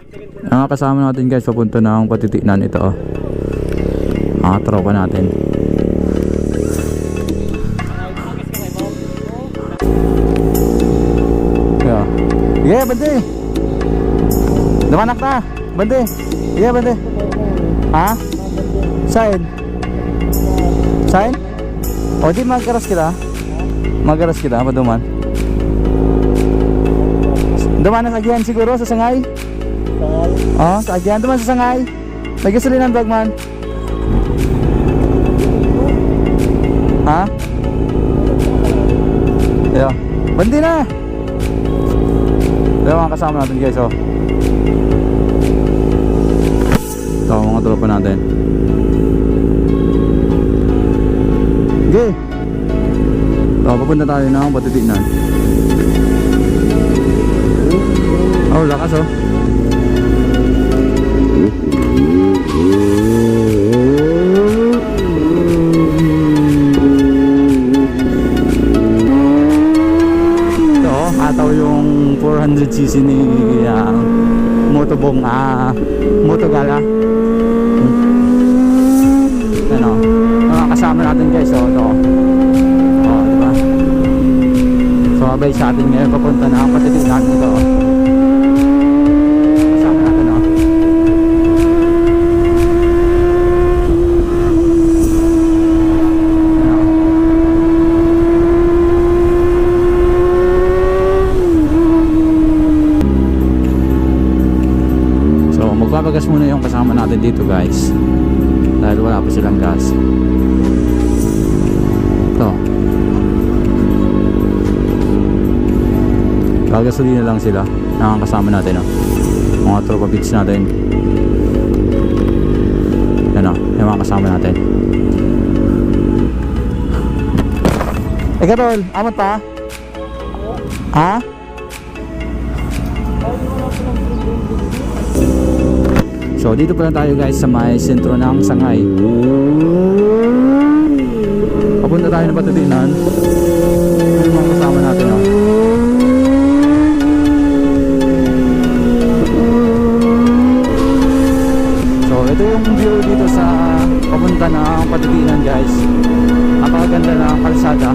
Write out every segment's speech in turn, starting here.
Ang kasama natin guys, papunta na ang Patitinan ito oh. Ang tropa natin. Yeah. Yeah, bande. Dumanak na. Bande. Yeah, bande. Ha? Saan? Saan? O di magaras kita. Magaras kita, maduman. Duman na sa agyan siguro sa Sangay. Oh, sa agyan. Duman sa Sangay. May gasolinan bag man. Ha? Yeah. Bandi na. Ito mga kasama natin guys oh. Ito mga tropa natin. Okay. So, papunta tayo na Patitinan. Oh, lakas oh. Ito, ataw yung 400cc ni Motobong Motogala. Ano, mga kasama natin guys oh, ito. Oh, diba? So, abay sa atin ngayon papunta na ang Patitinan ito oh. Kasama natin oh. So, magbabagas muna yung kasama natin dito guys. Dahil wala pa silang gas. Ito. Gagasolina lang sila. Nakakasama natin oh. Mga tropa beats natin. Yan oh. Yung mga kasama natin. Karol, amat pa? Ha? So dito pa lang tayo guys sa may sentro ng Sangay. Papunta tayo na Patitinan. Yung mga kasama natin oh. So ito yung view dito sa papunta ng Patitinan guys. Napakaganda na kalsada.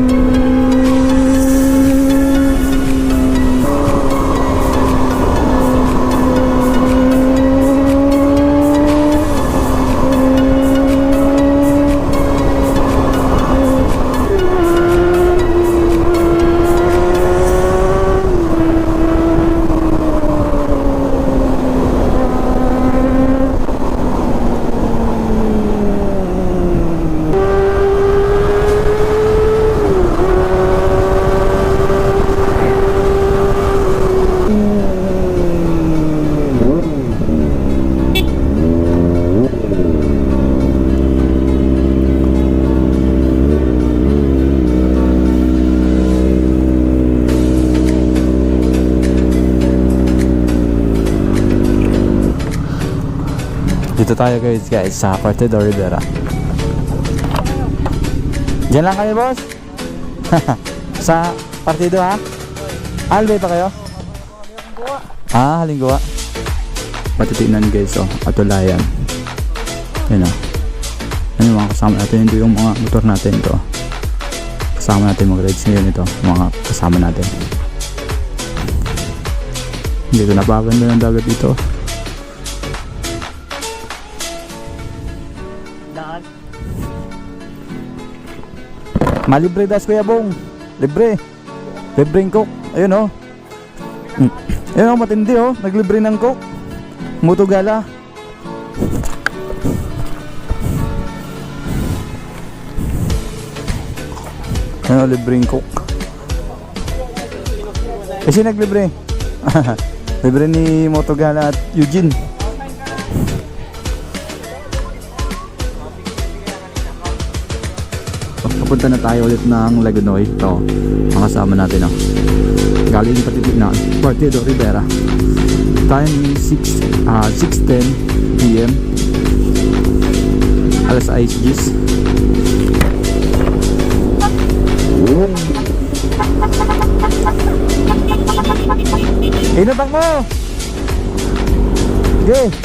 Dito tayo guys sa Partido Rivera. Diyan lang kami boss. Sa Partido ha? Albay pa kayo? Halinggawa. Patitinan guys oh. Atulayan. Yan oh. Ano yung mga kasama natin? Ito yung mga motor natin ito. Kasama natin mag-rides ngayon ito. Mga kasama natin. Hindi ko napaganda ng dagat dito. Malibre das Kuya Bong. Libre. Libreng coke. Ayun oh. Ayun oh, matindi oh. Naglibre ng coke. Motogala. Ayun oh, libreng coke. Kasi naglibre. Libre ni Motogala at Eugene. Papunta na tayo ulit ng Lagunoy. Ito, ang kasama natin oh. Galing Patitinan, Partido Rivera. Time 6:10 PM. Alas 6 Inutang mo! Okay.